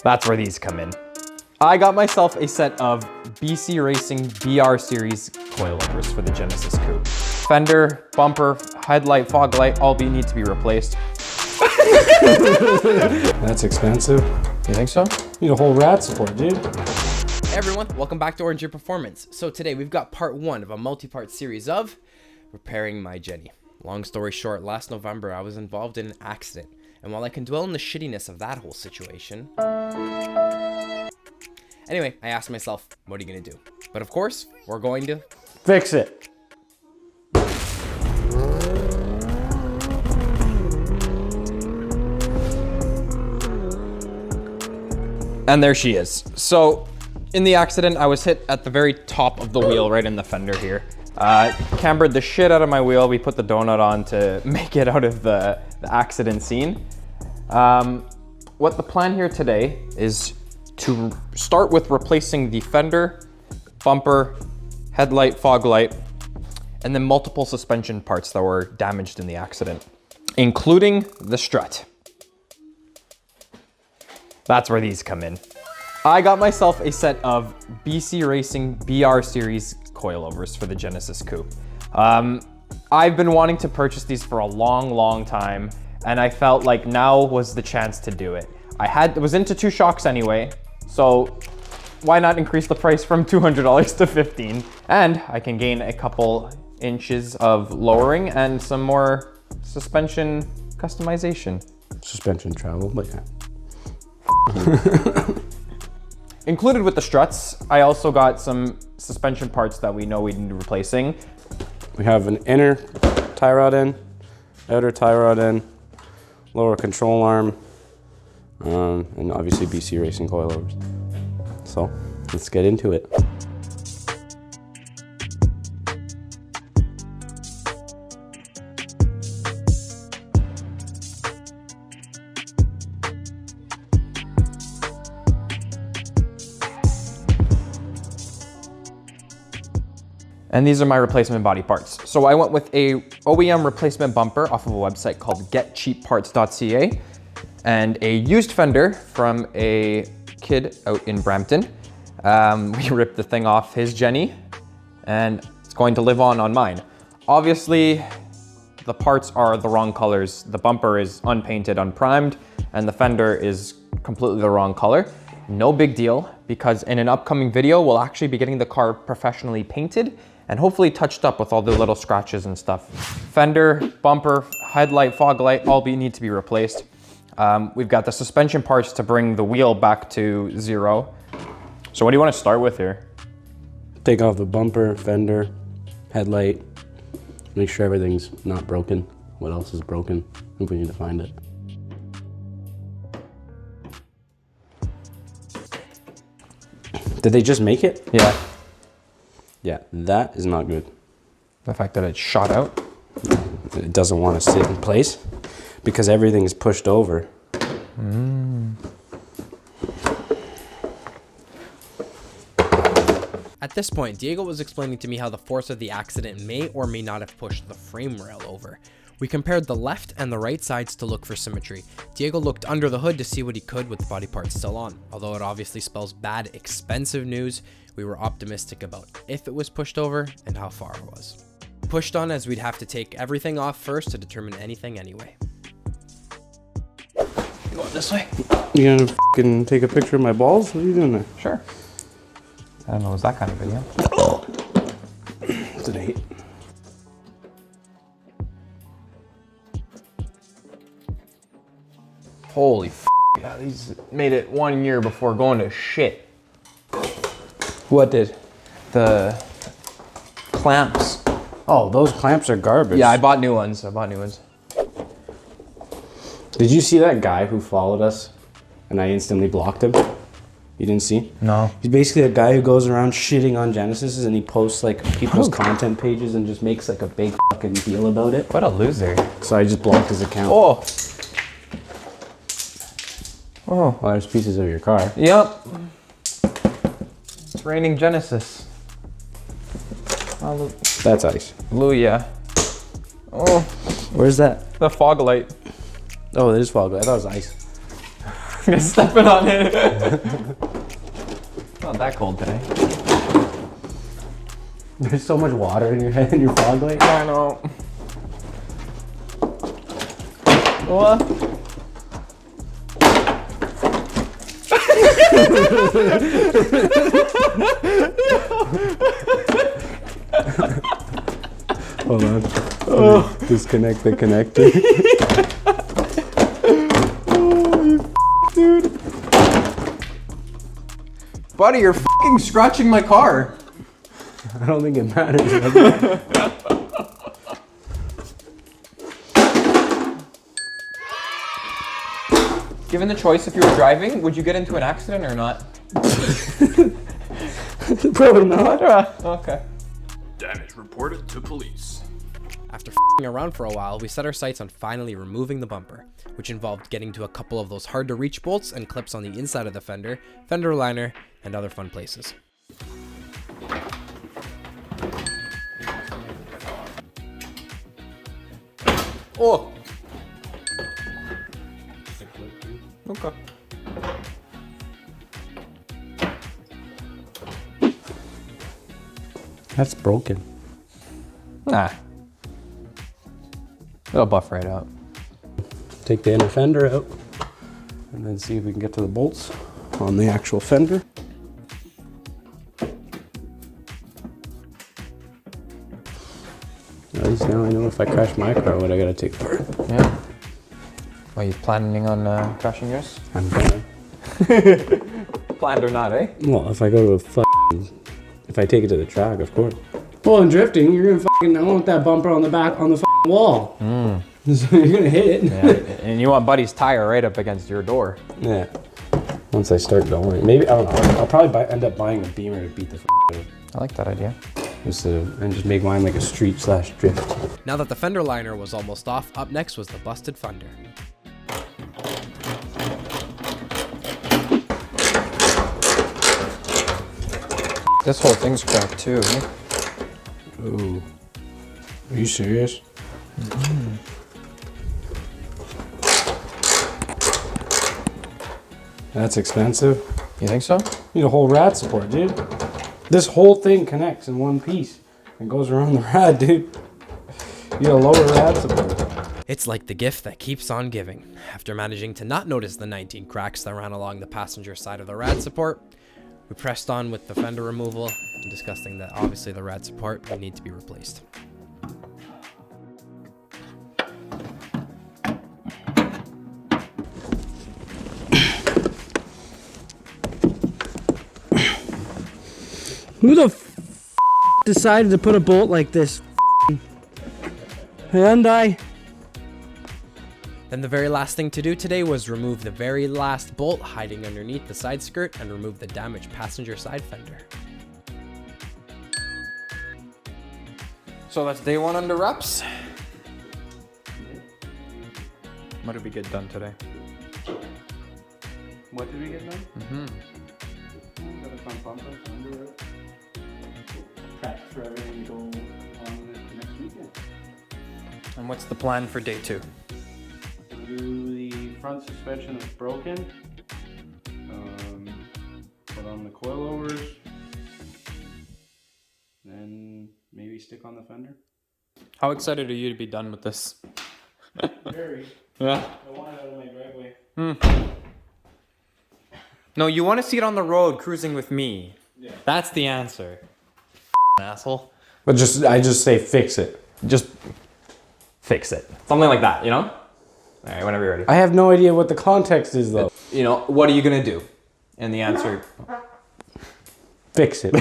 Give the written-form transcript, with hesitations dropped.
That's where these come in. I got myself a set of BC Racing BR Series coilovers for the Genesis Coupe. Fender, bumper, headlight, fog light, all need to be replaced. That's expensive. You think so? Need a whole rat support, dude. Hey everyone, welcome back to Orange Your Performance. So today we've got part one of a multi-part series of repairing my Genny. Long story short, last November I was involved in an accident. And while I can dwell on the shittiness of that whole situation, anyway, I asked myself, what are you gonna do? But of course, we're going to Fix it. And there she is. So in the accident, I was hit at the very top of the wheel, right in the fender here. Cambered the shit out of my wheel. We put the donut on to make it out of the accident scene. What the plan here today is to start with replacing the fender, bumper, headlight, fog light, and then multiple suspension parts that were damaged in the accident, including the strut. That's where these come in. I got myself a set of BC Racing BR Series coilovers for the Genesis Coupe. I've been wanting to purchase these for a long time, and I felt like now was the chance to do it. I was into 2 shocks anyway, so why not increase the price from $200 to $15? And I can gain a couple inches of lowering and some more suspension customization. Suspension travel, but yeah. Included with the struts, I also got some suspension parts that we know we need replacing. We have an inner tie rod end, outer tie rod end, lower control arm, and obviously BC Racing coilovers. So let's get into it. And these are my replacement body parts. So I went with a OEM replacement bumper off of a website called getcheapparts.ca and a used fender from a kid out in Brampton. We ripped the thing off his Genny and it's going to live on mine. Obviously, the parts are the wrong colors. The bumper is unpainted, unprimed, and the fender is completely the wrong color. No big deal, because in an upcoming video, we'll actually be getting the car professionally painted and hopefully touched up with all the little scratches and stuff. Fender, bumper, headlight, fog light, all need to be replaced. We've got the suspension parts to bring the wheel back to 0. So what do you want to start with here? Take off the bumper, fender, headlight, make sure everything's not broken. What else is broken? If we need to find it. Did they just make it? Yeah. Yeah, that is not good. The fact that it's shot out. It doesn't want to sit in place because everything is pushed over. At this point, Diego was explaining to me how the force of the accident may or may not have pushed the frame rail over. We compared the left and the right sides to look for symmetry. Diego looked under the hood to see what he could with the body parts still on. Although it obviously spells bad, expensive news, we were optimistic about if it was pushed over and how far it was. Pushed on as we'd have to take everything off first to determine anything anyway. You going this way? You gonna fucking take a picture of my balls? What are you doing there? Sure. I don't know, it was that kind of video. It's an 8. Holy f***, yeah, these made it 1 year before going to shit. What did? The clamps. Oh, those clamps are garbage. Yeah, I bought new ones. Did you see that guy who followed us and I instantly blocked him? You didn't see? No. He's basically a guy who goes around shitting on Genesis and he posts like people's content pages and just makes like a big fucking deal about it. What a loser. So I just blocked his account. Oh. Oh. Well, there's pieces of your car. Yep. It's raining Genesis. That's ice. Hallelujah. Oh. Where's that? The fog light. Oh, it is fog light. I thought it was ice. I'm stepping on it. Not that cold today. There's so much water in your head and your fog light. I know. What? Hold on. Oh. Disconnect the connector. Dude. Buddy, you're fucking scratching my car. I don't think it matters. Given the choice, if you were driving, would you get into an accident or not? Probably not. Okay. Damage reported to police. After f***ing around for a while, we set our sights on finally removing the bumper, which involved getting to a couple of those hard to reach bolts and clips on the inside of the fender, Fender Liner, and other fun places. Oh. Okay. That's broken. Nah. It'll buff right out. Take the inner fender out and then see if we can get to the bolts on the actual fender. At least now I know if I crash my car what I gotta take for it. Yeah. Are you planning on crashing yours? I'm gonna. Planned or not, eh? Well, if I go to if I take it to the track, of course. Well, in drifting, you're gonna I want that bumper on the back on the wall. So you're gonna hit it. Yeah. And you want Buddy's tire right up against your door. Yeah. Once I start going, maybe I don't know. I'll probably end up buying a Beamer to beat the out of. I like that idea. And just make mine like a street/drift. Now that the Fender Liner was almost off, up next was the busted fender. This whole thing's cracked too. Eh? Ooh. Are you serious? That's expensive. You think so? Need a whole rad support, dude. This whole thing connects in one piece and goes around the rad, dude. You need a lower rad support. It's like the gift that keeps on giving. After managing to not notice the 19 cracks that ran along the passenger side of the rad support, we pressed on with the fender removal and discussing that obviously the rad support would need to be replaced. Who the decided to put a bolt like this? Hyundai? Then the very last thing to do today was remove the very last bolt hiding underneath the side skirt and remove the damaged passenger side fender. So that's day one under wraps. What did we get done today? What did we get done? Got a front bumper, under it. Prep for everything to go on next weekend. And what's the plan for day two? We'll do the front suspension that's broken. Put on the coilovers. Then maybe stick on the fender. How excited are you to be done with this? Very. Yeah. I want it out of my driveway. No, you want to see it on the road cruising with me. Yeah. That's the answer. Asshole. But I just say fix it. Just fix it. Something like that, you know? All right, whenever you're ready. I have no idea what the context is though. You know, what are you going to do? And the answer... Fix it.